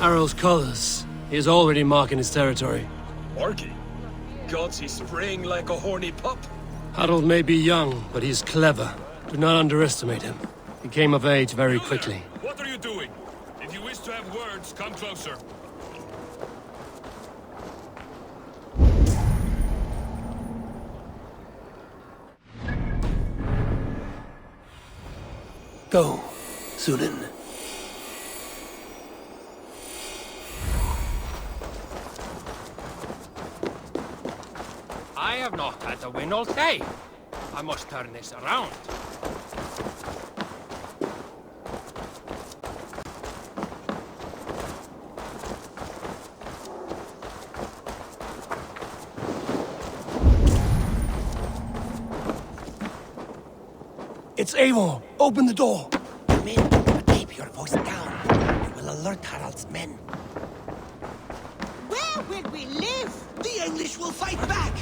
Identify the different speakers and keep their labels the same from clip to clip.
Speaker 1: Harald's colors. He is already marking his territory.
Speaker 2: Marking? Gods, he's spraying like a horny pup.
Speaker 1: Harald may be young, but he's clever. Do not underestimate him. He came of age very quickly.
Speaker 2: What are you doing? If you wish to have words, come closer.
Speaker 1: Go, Sunan.
Speaker 3: I have not had to win all day. I must turn this around.
Speaker 1: It's Eivor! Open the door!
Speaker 4: Come in, but keep your voice down. You will alert Harald's men.
Speaker 5: Where will we live?
Speaker 4: The English will fight back!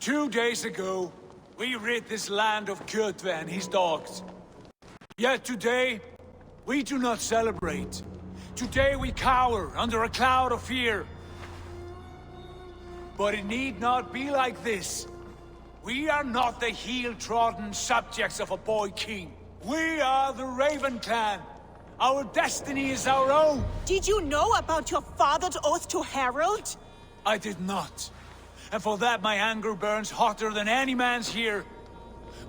Speaker 6: Two days ago, we rid this land of Kjotve and his dogs. Yet today, we do not celebrate. Today we cower under a cloud of fear. But it need not be like this. We are not the heel-trodden subjects of a boy king. We are the Raven clan. Our destiny is our own.
Speaker 5: Did you know about your father's oath to Harald?
Speaker 6: I did not. And for that my anger burns hotter than any man's here.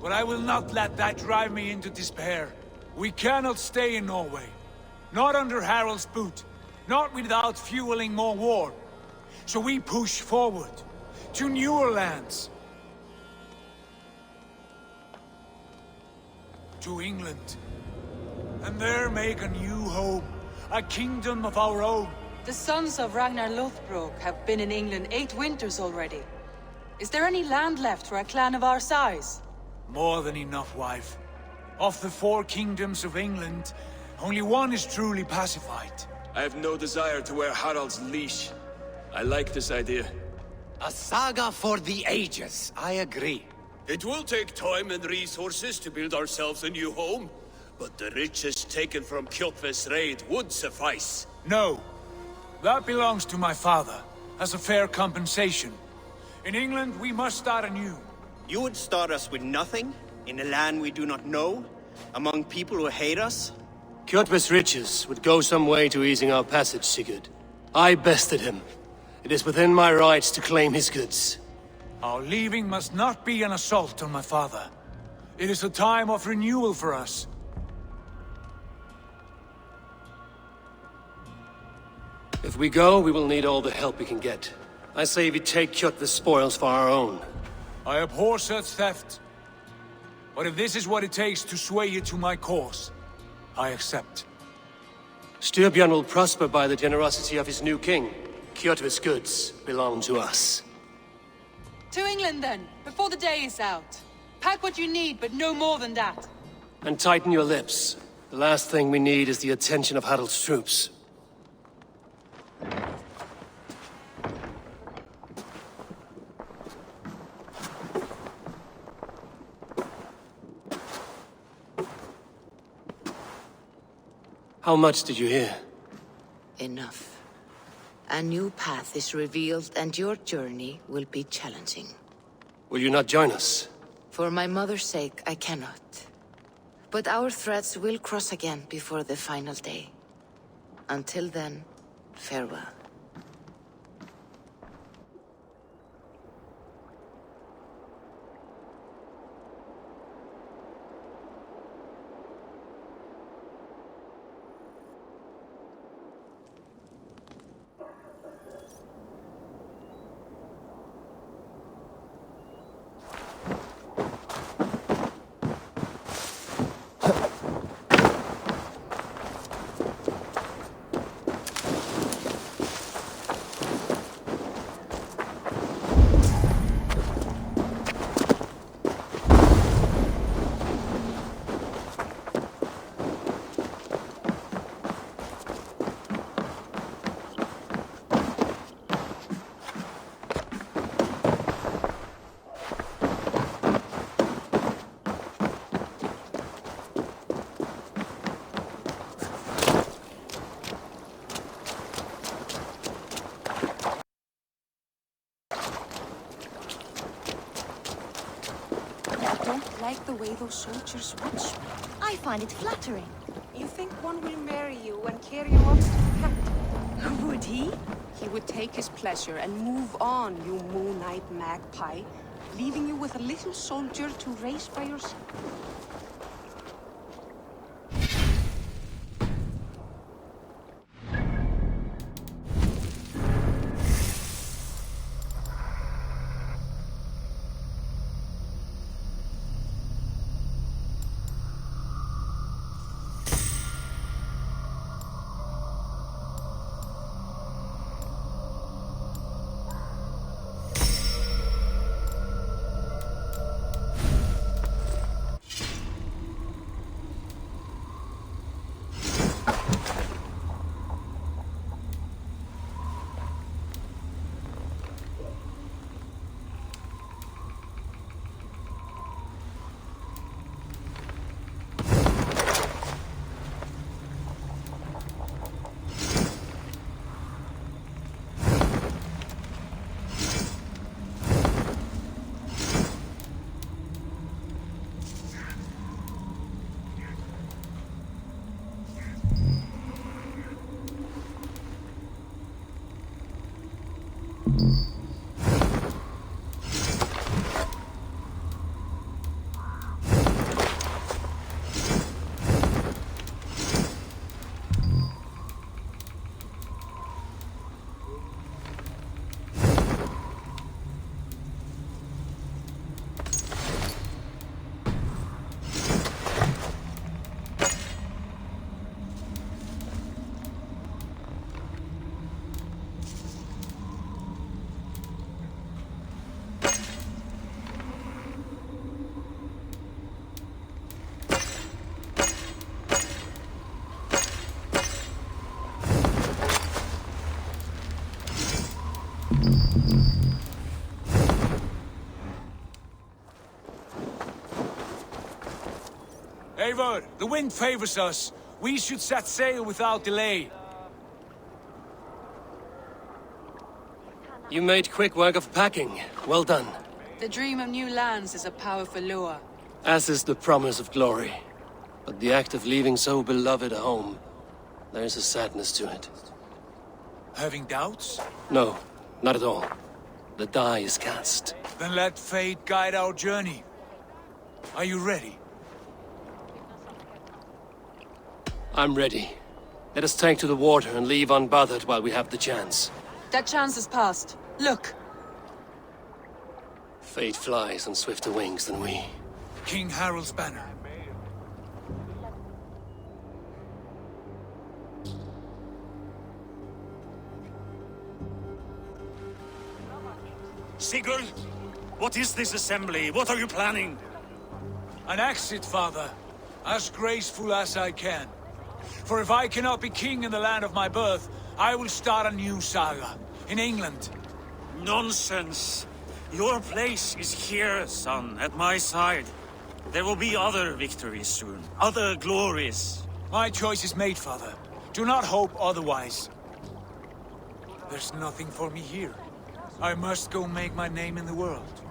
Speaker 6: But I will not let that drive me into despair. We cannot stay in Norway. Not under Harald's boot. Not without fueling more war. So we push forward. To newer lands. To England. And there make a new home. A kingdom of our own.
Speaker 7: The sons of Ragnar Lothbrok have been in England 8 winters already. Is there any land left for a clan of our size?
Speaker 6: More than enough, wife. Of the 4 kingdoms of England, only one is truly pacified.
Speaker 2: I have no desire to wear Harald's leash. I like this idea.
Speaker 4: A saga for the ages, I agree.
Speaker 8: It will take time and resources to build ourselves a new home, but the riches taken from Kjotve's raid would suffice.
Speaker 6: No. That belongs to my father, as a fair compensation. In England, we must start anew.
Speaker 9: You would start us with nothing? In a land we do not know? Among people who hate us?
Speaker 1: Kjotve's riches would go some way to easing our passage, Sigurd. I bested him. It is within my rights to claim his goods.
Speaker 6: Our leaving must not be an assault on my father. It is a time of renewal for us.
Speaker 1: If we go, we will need all the help we can get. I say we take Kjotve's spoils for our own.
Speaker 6: I abhor such theft. But if this is what it takes to sway you to my cause, I accept.
Speaker 1: Styrbjörn will prosper by the generosity of his new king. Kjotve's goods belong to us.
Speaker 7: To England then, before the day is out. Pack what you need, but no more than that.
Speaker 1: And tighten your lips. The last thing we need is the attention of Harald's troops. How much did you hear?
Speaker 10: Enough. A new path is revealed, and your journey will be challenging.
Speaker 1: Will you not join us?
Speaker 10: For my mother's sake, I cannot. But our threads will cross again before the final day. Until then, farewell.
Speaker 11: like the way those soldiers watch me.
Speaker 12: I find it flattering.
Speaker 11: You think one will marry you and carry you off to the capital?
Speaker 12: Would he?
Speaker 11: He would take his pleasure and move on, you moon-eyed magpie, leaving you with a little soldier to raise by yourself.
Speaker 6: Eivor, the wind favors us. We should set sail without delay.
Speaker 1: You made quick work of packing. Well done.
Speaker 7: The dream of new lands is a powerful lure.
Speaker 1: As is the promise of glory. But the act of leaving so beloved a home, there is a sadness to it.
Speaker 6: Having doubts?
Speaker 1: No, not at all. The die is cast.
Speaker 6: Then let fate guide our journey. Are you ready?
Speaker 1: I'm ready. Let us take to the water and leave unbothered while we have the chance.
Speaker 7: That chance is past. Look!
Speaker 1: Fate flies on swifter wings than we.
Speaker 6: King Harald's banner.
Speaker 13: Sigurd, what is this assembly? What are you planning?
Speaker 6: An exit, father. As graceful as I can. For if I cannot be king in the land of my birth, I will start a new saga. In England.
Speaker 13: Nonsense. Your place is here, son, at my side. There will be other victories soon. Other glories.
Speaker 6: My choice is made, father. Do not hope otherwise. There's nothing for me here. I must go make my name in the world.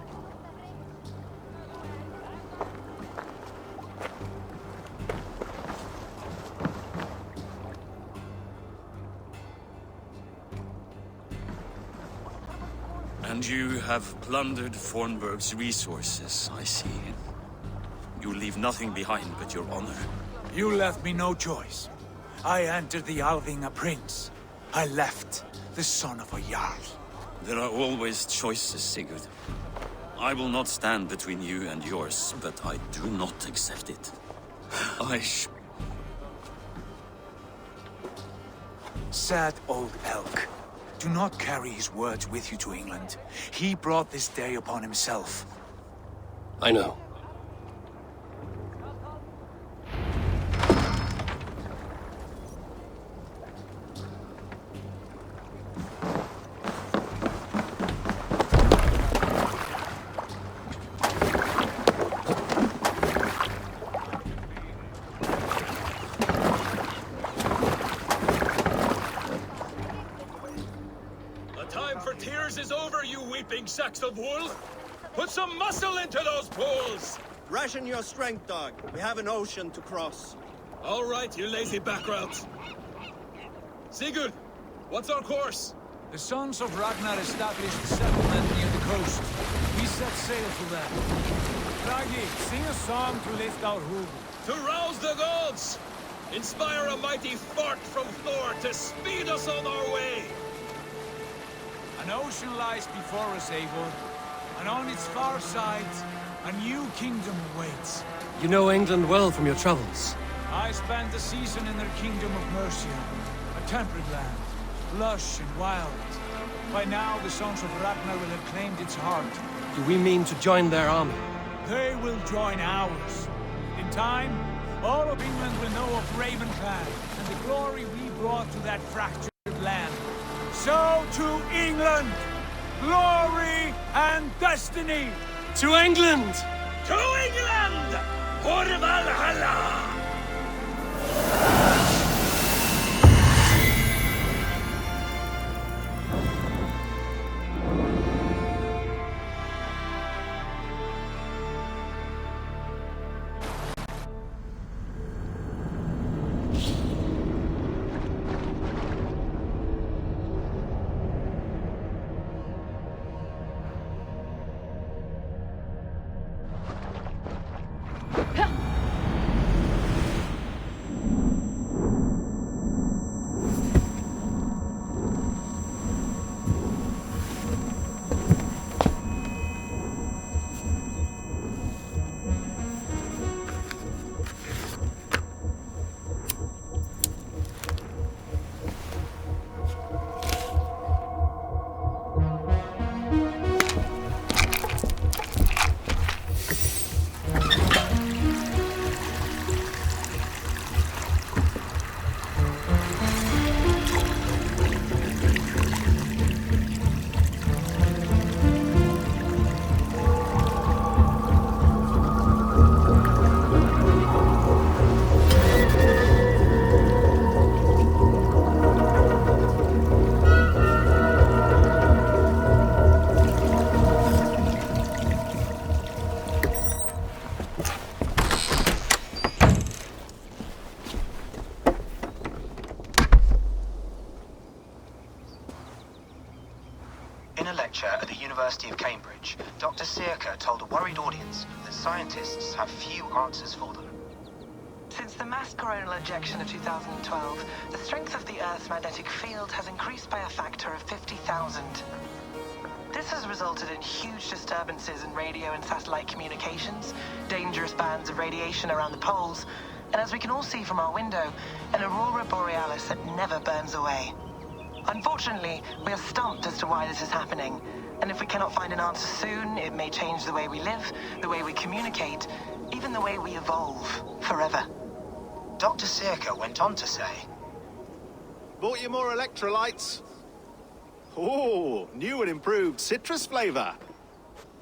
Speaker 13: And you have plundered Fornburg's resources, I see. You leave nothing behind but your honor.
Speaker 6: You left me no choice. I entered the Alving a prince. I left the son of a Jarl.
Speaker 13: There are always choices, Sigurd. I will not stand between you and yours, but I do not accept it.
Speaker 6: Sad old elk. Do not carry his words with you to England. He brought this day upon himself.
Speaker 1: I know.
Speaker 2: Sacks of wool? Put some muscle into those poles!
Speaker 9: Ration your strength, dog. We have an ocean to cross.
Speaker 2: All right, you lazy backgrounds. Sigurd, what's our course?
Speaker 6: The Sons of Ragnar established a settlement near the coast. We set sail for that. Raggi, sing a song to lift our hoof.
Speaker 2: To rouse the gods! Inspire a mighty fart from Thor to speed us on our way!
Speaker 6: An ocean lies before us, Eivor, and on its far sides, a new kingdom awaits.
Speaker 1: You know England well from your travels.
Speaker 6: I spent a season in their kingdom of Mercia, a temperate land, lush and wild. By now, the Sons of Ragnar will have claimed its heart.
Speaker 1: Do we mean to join their army?
Speaker 6: They will join ours. In time, all of England will know of Raven Clan and the glory we brought to that fractured land. So to England, glory and destiny!
Speaker 1: To England!
Speaker 2: To England! For Valhalla!
Speaker 12: In a lecture at the University of Cambridge, Dr. Sirka told a worried audience that scientists have few answers for them.
Speaker 14: Since the mass coronal ejection of 2012, the strength of the Earth's magnetic field has increased by a factor of 50,000. This has resulted in huge disturbances in radio and satellite communications, dangerous bands of radiation around the poles, and as we can all see from our window, an aurora borealis that never burns away. Unfortunately, we are stumped as to why this is happening, and if we cannot find an answer soon, it may change the way we live, the way we communicate, even the way we evolve, forever.
Speaker 12: Dr. Sirka went on to say,
Speaker 15: "Bought you more electrolytes? Oh, new and improved citrus flavor."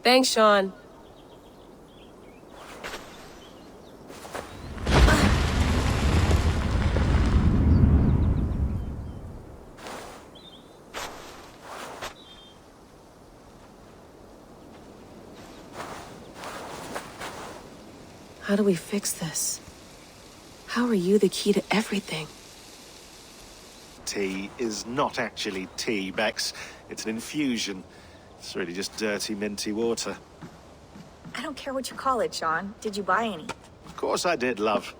Speaker 16: Thanks, Sean. How do we fix this? How are you the key to everything?
Speaker 15: Tea is not actually tea, Bex. It's an infusion. It's really just dirty, minty water.
Speaker 17: I don't care what you call it, Sean. Did you buy any?
Speaker 15: Of course I did, love.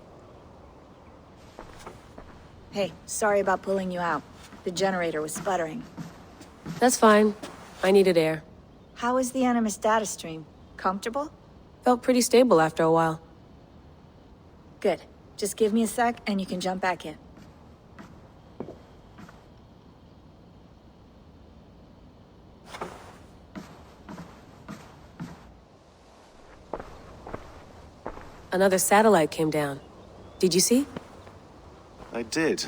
Speaker 17: Hey, sorry about pulling you out. The generator was sputtering.
Speaker 16: That's fine. I needed air.
Speaker 17: How is the Animus data stream? Comfortable?
Speaker 16: Felt pretty stable after a while.
Speaker 17: Good. Just give me a sec and you can jump back in.
Speaker 16: Another satellite came down. Did you see?
Speaker 15: I did.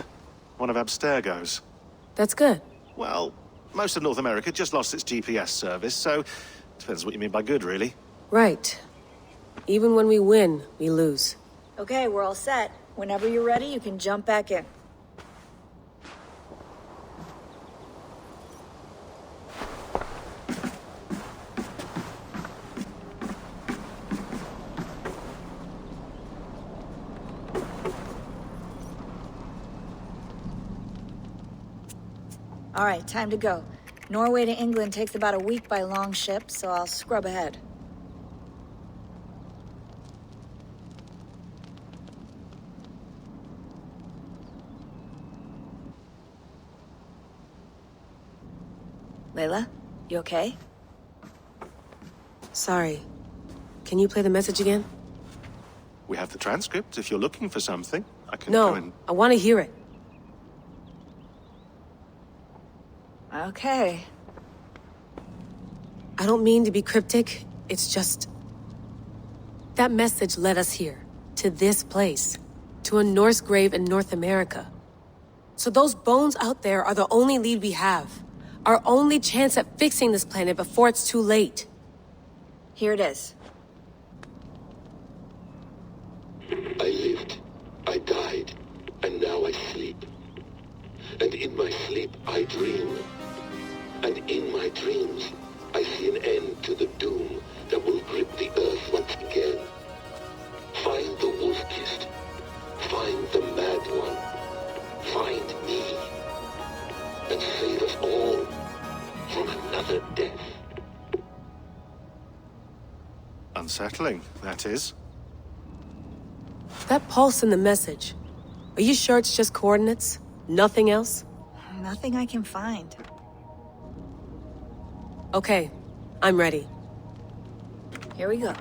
Speaker 15: One of Abstergo's.
Speaker 16: That's good.
Speaker 15: Well, most of North America just lost its GPS service, so depends what you mean by good, really.
Speaker 16: Right. Even when we win, we lose.
Speaker 17: Okay, we're all set. Whenever you're ready, you can jump back in. All right, time to go. Norway to England takes about a week by long ship, so I'll scrub ahead. Layla, you okay?
Speaker 16: Sorry. Can you play the message again?
Speaker 15: We have the transcript. If you're looking for something, I can
Speaker 16: No,
Speaker 15: go and...
Speaker 16: I want to hear it.
Speaker 17: Okay.
Speaker 16: I don't mean to be cryptic. It's just... That message led us here. To this place. To a Norse grave in North America. So those bones out there are the only lead we have. Our only chance at fixing this planet before it's too late.
Speaker 17: Here it is.
Speaker 18: I lived, I died, and now I sleep. And in my sleep I dream. And in my dreams I see an end to the doom that will grip the earth once again. Find the wolf-kissed. Find the mad one. Find me. And save us all from another death.
Speaker 15: Unsettling, that is.
Speaker 16: That pulse in the message. Are you sure it's just coordinates? Nothing else?
Speaker 17: Nothing I can find.
Speaker 16: Okay, I'm ready.
Speaker 17: Here we go.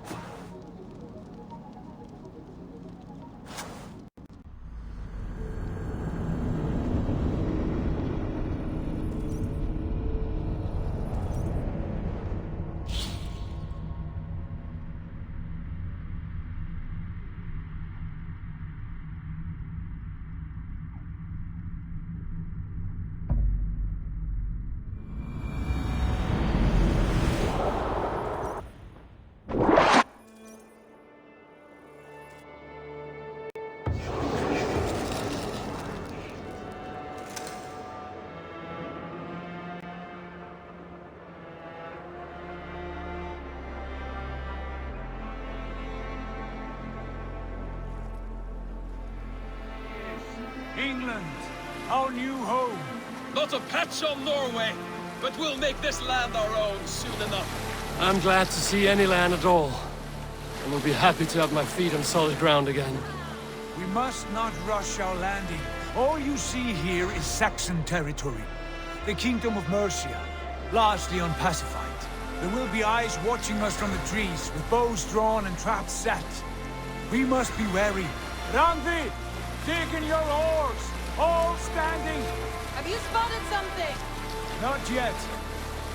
Speaker 6: England, our new home.
Speaker 2: Not a patch on Norway, but we'll make this land our own soon enough.
Speaker 1: I'm glad to see any land at all. And will be happy to have my feet on solid ground again.
Speaker 6: We must not rush our landing. All you see here is Saxon territory. The Kingdom of Mercia, largely unpacified. There will be eyes watching us from the trees, with bows drawn and traps set. We must be wary. Randi! Dig in your oars! All standing!
Speaker 7: Have you spotted something?
Speaker 6: Not yet.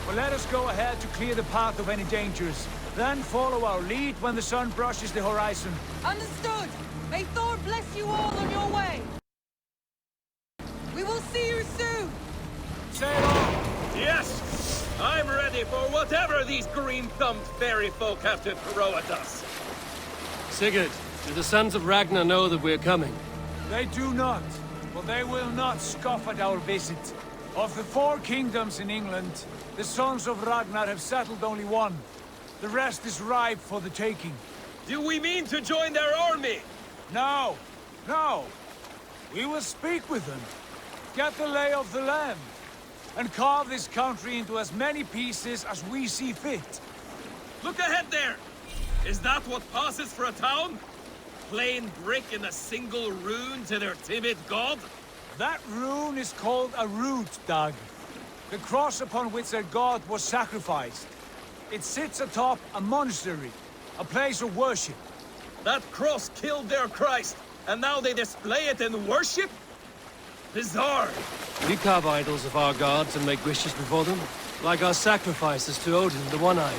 Speaker 6: But let us go ahead to clear the path of any dangers. Then follow our lead when the sun brushes the horizon.
Speaker 7: Understood! May Thor bless you all on your way! We will see you soon!
Speaker 6: Sail on!
Speaker 2: Yes! I'm ready for whatever these green-thumbed fairy folk have to throw at us.
Speaker 1: Sigurd, do the sons of Ragnar know that we're coming?
Speaker 6: They do not, but they will not scoff at our visit. Of the 4 kingdoms in England, the sons of Ragnar have settled only one. The rest is ripe for the taking.
Speaker 2: Do we mean to join their army?
Speaker 6: No, no. We will speak with them, get the lay of the land, and carve this country into as many pieces as we see fit.
Speaker 2: Look ahead there! Is that what passes for a town? Plain brick in a single rune to their timid god?
Speaker 6: That rune is called a root, Dag. The cross upon which their god was sacrificed. It sits atop a monastery, a place of worship.
Speaker 2: That cross killed their Christ, and now they display it in worship? Bizarre.
Speaker 1: We carve idols of our gods and make wishes before them, like our sacrifices to Odin, the One-Eyed.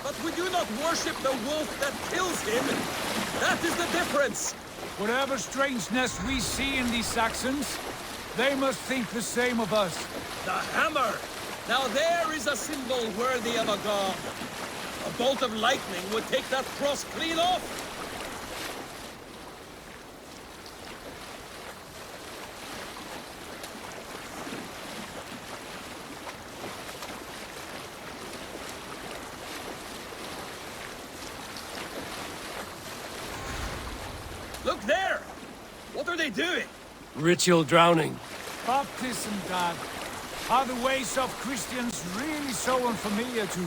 Speaker 2: But we do not worship the wolf that kills him. That is the difference.
Speaker 6: Whatever strangeness we see in these Saxons, they must think the same of us.
Speaker 2: The hammer! Now there is a symbol worthy of a god. A bolt of lightning would take that cross clean off. Look there! What are they doing?
Speaker 1: Ritual drowning.
Speaker 6: Baptism, Dad. Are the ways of Christians really so unfamiliar to you?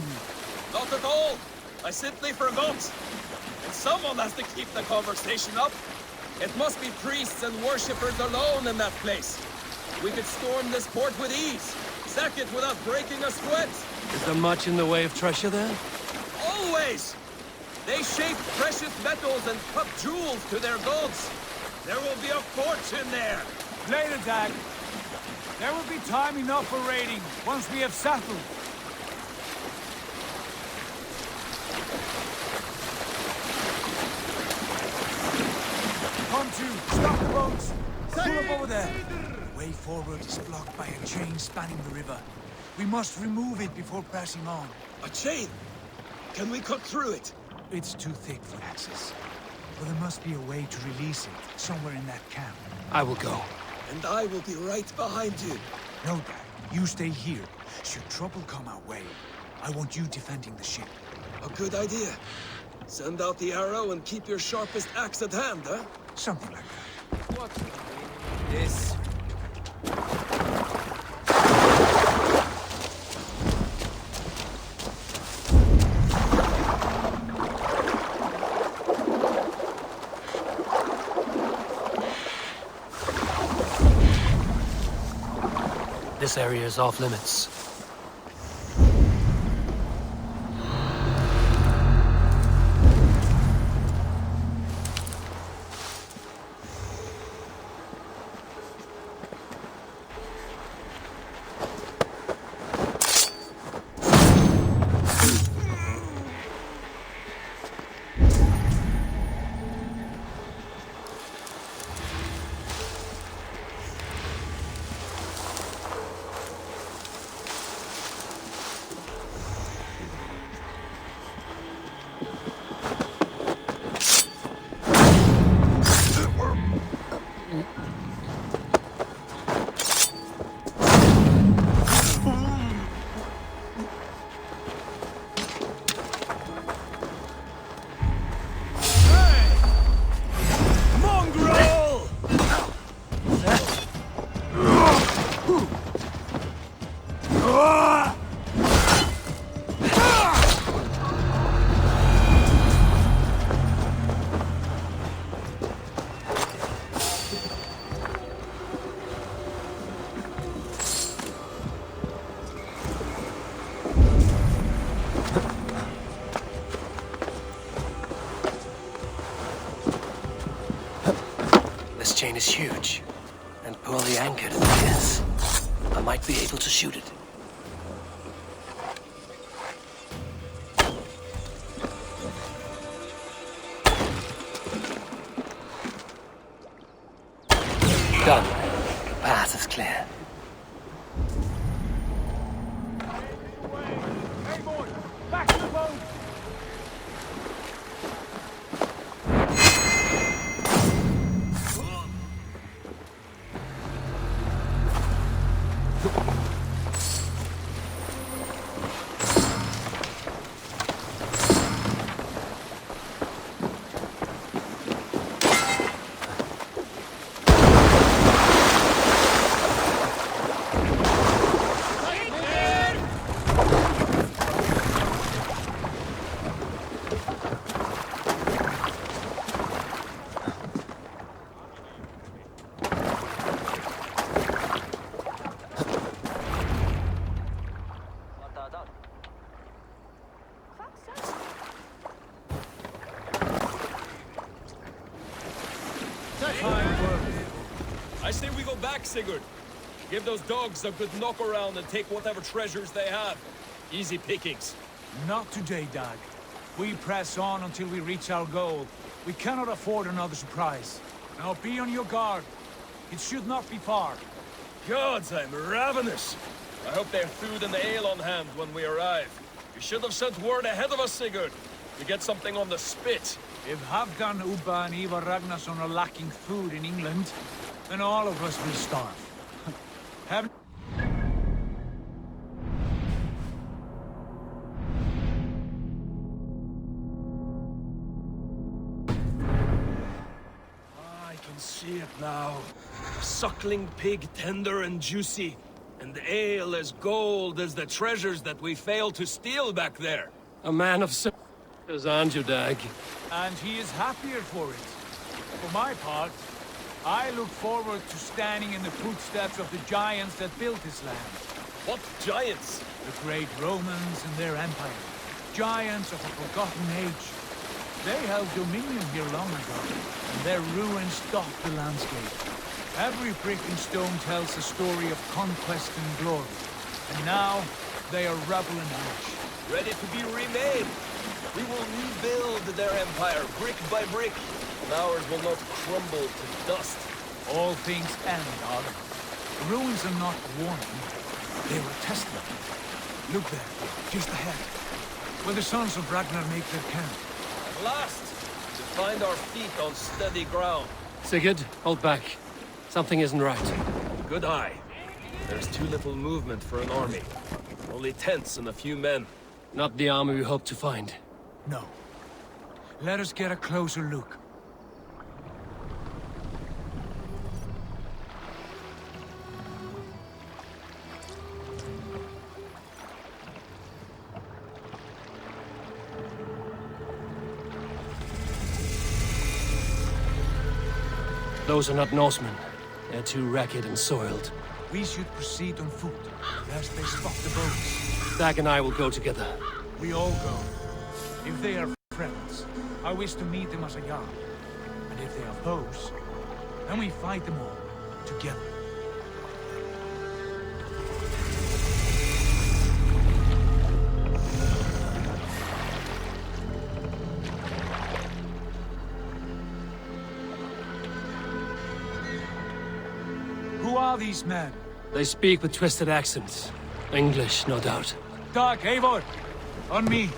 Speaker 2: Not at all. I simply forgot. And someone has to keep the conversation up. It must be priests and worshippers alone in that place. We could storm this port with ease. Sack it without breaking a sweat.
Speaker 1: Is there much in the way of treasure there?
Speaker 2: Always! They shape precious metals and cut jewels to their gods. There will be a fortune there.
Speaker 6: Later, Dag. There will be time enough for raiding once we have settled. Come to, stop the boats. Pull up over there. The way forward is blocked by a chain spanning the river. We must remove it before passing on.
Speaker 2: A chain? Can we cut through it?
Speaker 6: It's too thick for access. But there must be a way to release it, somewhere in that camp.
Speaker 1: I will go.
Speaker 2: And I will be right behind you.
Speaker 6: No, Dad. You stay here. Should trouble come our way, I want you defending the ship.
Speaker 2: A good idea. Send out the arrow and keep your sharpest axe at hand, huh?
Speaker 6: Something like that.
Speaker 2: What's this?
Speaker 1: This area is off limits. This chain is huge, and poorly anchored as it is. I might be able to shoot it. Done. The path is clear.
Speaker 6: Hey, boy! Back to the boat!
Speaker 2: I say we go back, Sigurd. Give those dogs a good knock around and take whatever treasures they have. Easy pickings.
Speaker 6: Not today, Dag. We press on until we reach our goal. We cannot afford another surprise. Now be on your guard. It should not be far.
Speaker 2: Gods, I'm ravenous. I hope they have food and ale on hand when we arrive. You should have sent word ahead of us, Sigurd, to get something on the spit.
Speaker 6: If Halfdan, Ubba and Ivar Ragnarsson are lacking food in England, then all of us will starve. Have...
Speaker 2: I can see it now. Suckling pig, tender and juicy. And ale as gold as the treasures that we failed to steal back there.
Speaker 1: A man of aren't you, Dag?
Speaker 6: And he is happier for it. For my part, I look forward to standing in the footsteps of the giants that built this land.
Speaker 2: What giants?
Speaker 6: The great Romans and their empire. Giants of a forgotten age. They held dominion here long ago, and their ruins dot the landscape. Every brick and stone tells a story of conquest and glory. And now, they are rubble and ash.
Speaker 2: Ready to be remade. We will rebuild their empire brick by brick, and ours will not crumble to dust.
Speaker 6: All things end, Arden. The ruins are not warning. They are a testament. Look there, just ahead, where the sons of Ragnar make their camp.
Speaker 2: At last, to find our feet on steady ground.
Speaker 1: Sigurd, hold back. Something isn't right.
Speaker 2: Good eye. There's too little movement for an army. Only tents and a few men.
Speaker 1: Not the army we hope to find.
Speaker 6: No. Let us get a closer look.
Speaker 1: Those are not Norsemen. They're too ragged and soiled.
Speaker 6: We should proceed on foot, lest they spot the boats.
Speaker 1: Dag and I will go together.
Speaker 6: We all go. If they are friends, I wish to meet them as a yarn. And if they are foes, then we fight them all, together. Who are these men?
Speaker 1: They speak with twisted accents. English, no doubt.
Speaker 6: Dag, Eivor! On me!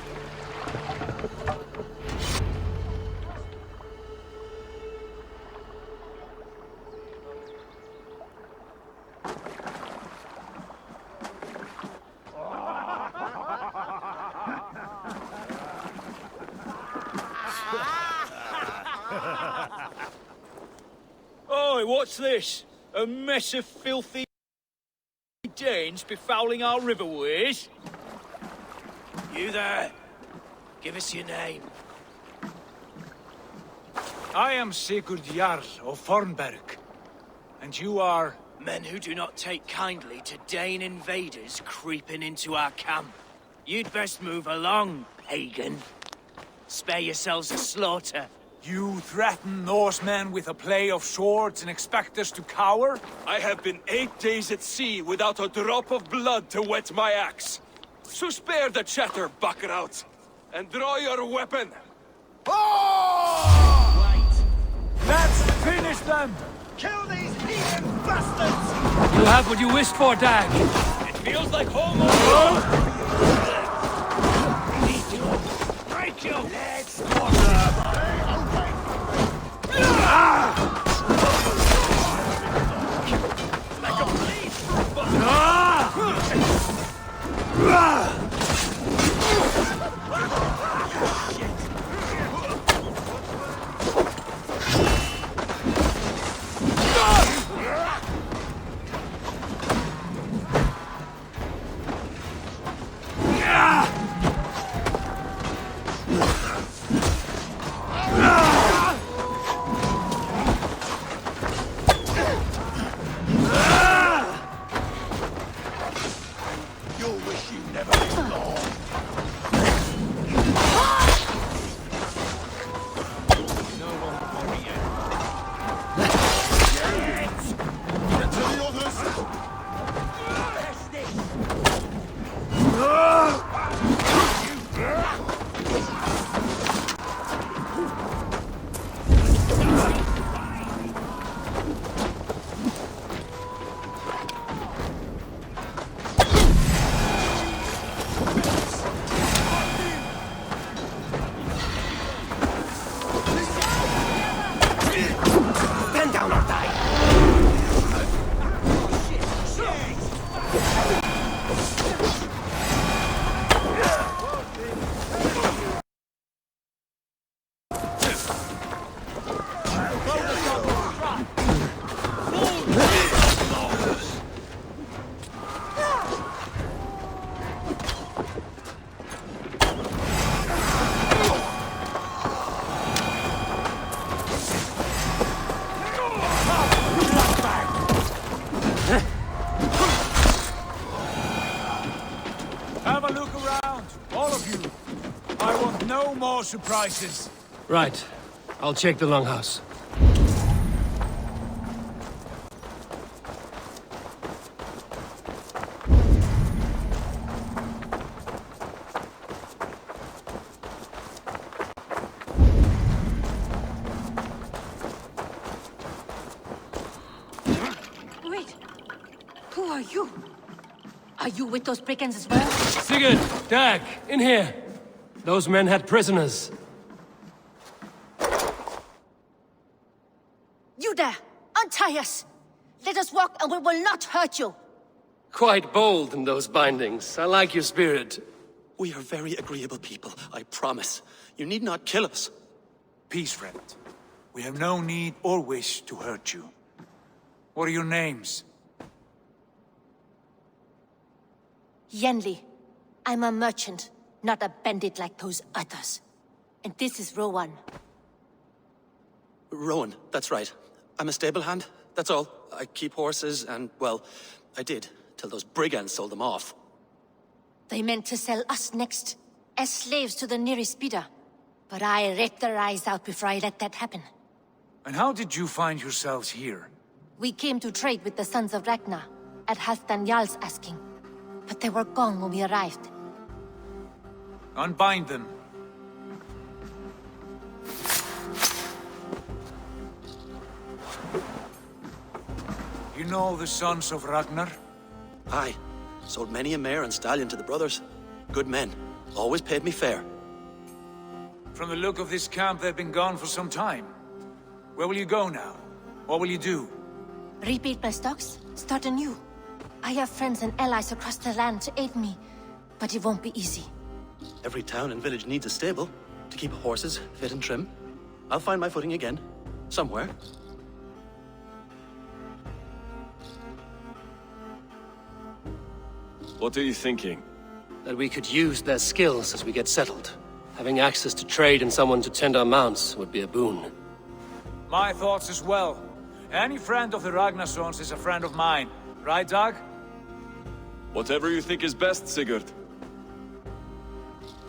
Speaker 19: Oi, what's this? A mess of filthy Danes befouling our riverways?
Speaker 9: You there? Give us your name.
Speaker 6: I am Sigurd Jarl of Fornberg. And you are?
Speaker 9: Men who do not take kindly to Dane invaders creeping into our camp. You'd best move along, pagan. Spare yourselves a slaughter.
Speaker 6: You threaten Norsemen with a play of swords and expect us to cower?
Speaker 2: I have been 8 days at sea without a drop of blood to wet my axe. So spare the chatter, Buckerout, and draw your weapon.
Speaker 6: Let's finish them!
Speaker 19: Kill these heathen bastards!
Speaker 1: You have what you wished for, Dag.
Speaker 2: It feels like home alone.
Speaker 19: Break you! Let's
Speaker 2: Like a bleed
Speaker 19: You'll wish you never
Speaker 6: I want no more surprises.
Speaker 1: Right. I'll check the longhouse.
Speaker 20: Wait. Who are you? Are you with those brigands as well?
Speaker 1: Sigurd! Dag! In here! Those men had prisoners.
Speaker 20: You there! Untie us! Let us walk and we will not hurt you!
Speaker 1: Quite bold in those bindings. I like your spirit.
Speaker 21: We are very agreeable people, I promise. You need not kill us.
Speaker 6: Peace, friend. We have no need or wish to hurt you. What are your names?
Speaker 20: Yenli. I'm a merchant, not a bandit like those others. And this is Rowan.
Speaker 21: Rowan, that's right. I'm a stable hand, that's all. I keep horses and, well, I did, till those brigands sold them off.
Speaker 20: They meant to sell us next, as slaves to the nearest speeder. But I ripped their eyes out before I let that happen.
Speaker 6: And how did you find yourselves here?
Speaker 20: We came to trade with the Sons of Ragnar, at Halfdan Jarl's asking. But they were gone when we arrived.
Speaker 6: Unbind them. You know the Sons of Ragnar?
Speaker 21: Aye. Sold many a mare and stallion to the brothers. Good men. Always paid me fair.
Speaker 6: From the look of this camp, they've been gone for some time. Where will you go now? What will you do?
Speaker 20: Rebuild my stocks? Start anew. I have friends and allies across the land to aid me, but it won't be easy.
Speaker 21: Every town and village needs a stable to keep horses fit and trim. I'll find my footing again. Somewhere.
Speaker 22: What are you thinking?
Speaker 1: That we could use their skills as we get settled. Having access to trade and someone to tend our mounts would be a boon.
Speaker 6: My thoughts as well. Any friend of the Ragnarsons is a friend of mine. Right, Dag?
Speaker 22: Whatever you think is best, Sigurd.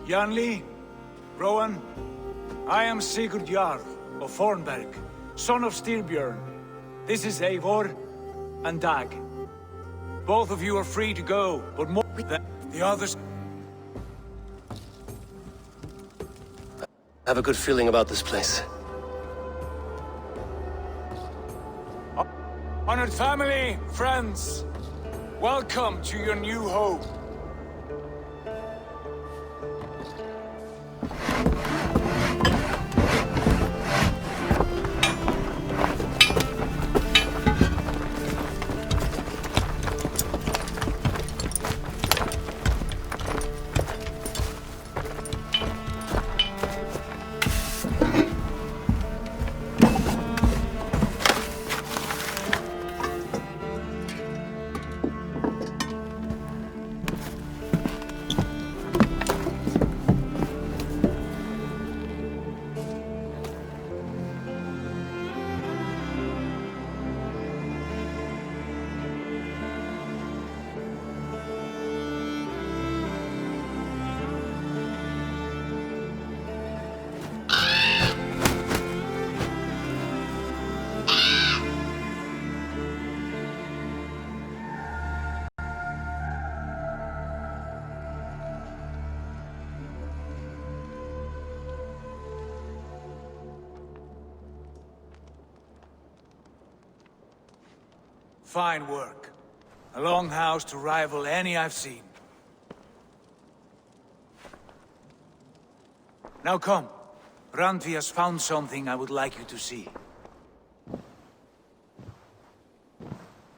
Speaker 6: Janli, Rowan, I am Sigurd Jarl of Fornberg, son of Styrbjörn. This is Eivor and Dag. Both of you are free to go, but more than the others.
Speaker 1: I have a good feeling about this place.
Speaker 6: Honored family, friends, welcome to your new home. Fine work. A longhouse to rival any I've seen. Now come. Randvi has found something I would like you to see.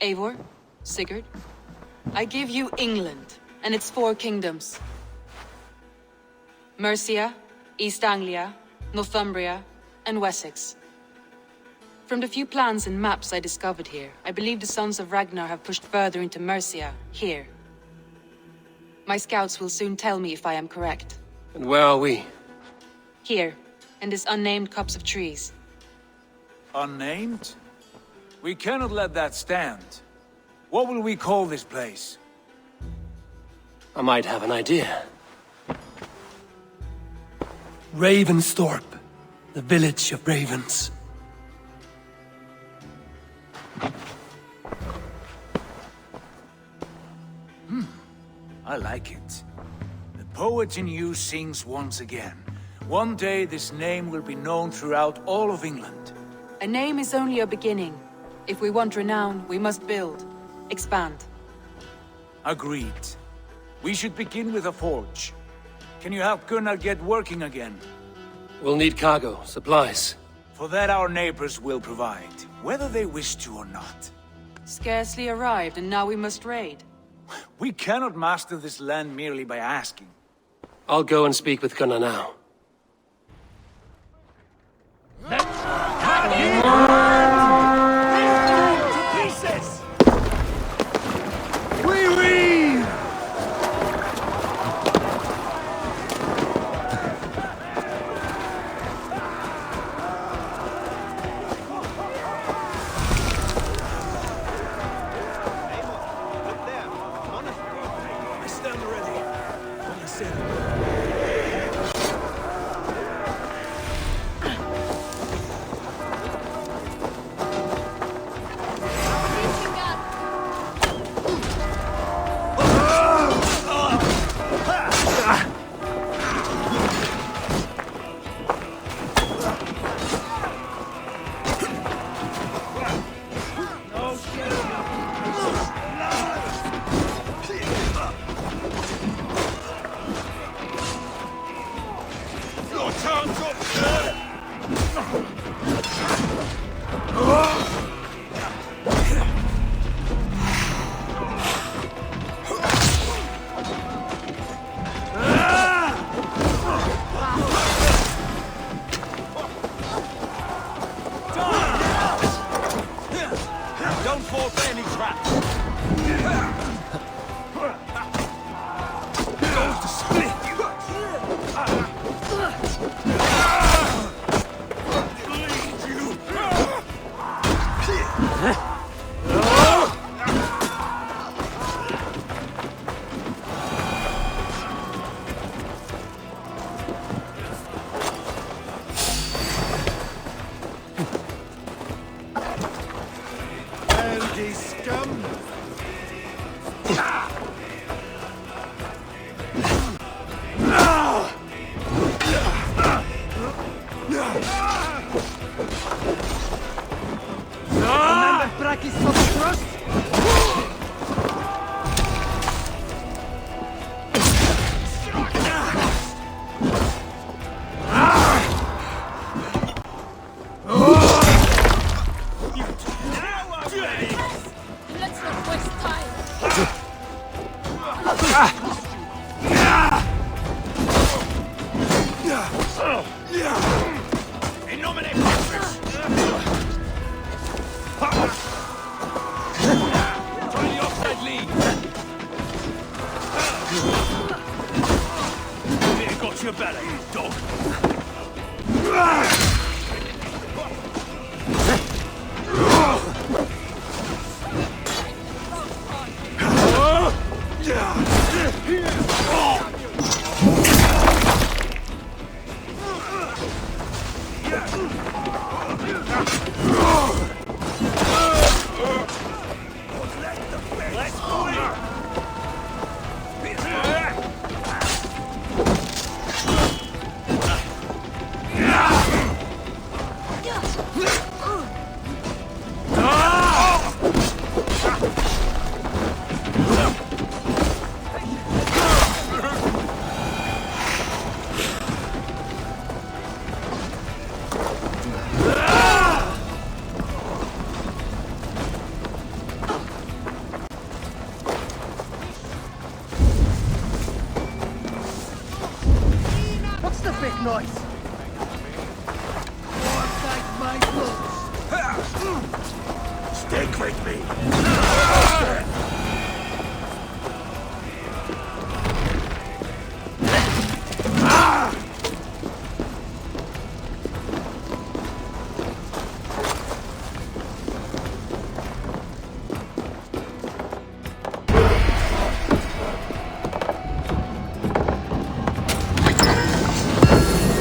Speaker 7: Eivor, Sigurd, I give you England and its 4 kingdoms. Mercia, East Anglia, Northumbria, and Wessex. From the few plans and maps I discovered here, I believe the Sons of Ragnar have pushed further into Mercia, here. My scouts will soon tell me if I am correct.
Speaker 1: And where are we?
Speaker 7: Here, in this unnamed copse of trees.
Speaker 6: Unnamed? We cannot let that stand. What will we call this place?
Speaker 1: I might have an idea. Ravensthorpe, the village of ravens.
Speaker 6: I like it. The poet in you sings once again. One day this name will be known throughout all of England.
Speaker 7: A name is only a beginning. If we want renown, we must build. Expand.
Speaker 6: Agreed. We should begin with a forge. Can you help Gunnar get working again?
Speaker 1: We'll need cargo, supplies.
Speaker 6: For that our neighbors will provide, whether they wish to or not.
Speaker 7: Scarcely arrived, and now we must raid.
Speaker 6: We cannot master this land merely by asking.
Speaker 1: I'll go and speak with Gunnar now.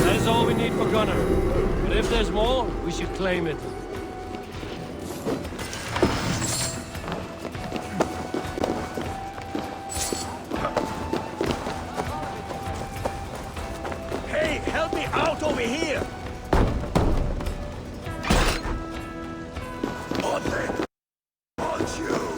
Speaker 19: There's
Speaker 3: is all we need for Gunner. But if there's more, we should claim it.
Speaker 19: Hey, help me out over here! On them! On you!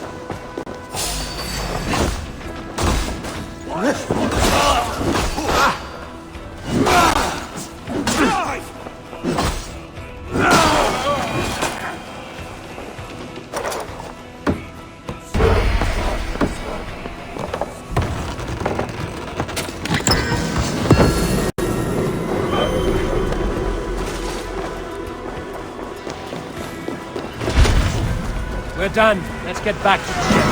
Speaker 3: We're done. Let's get back to the ship.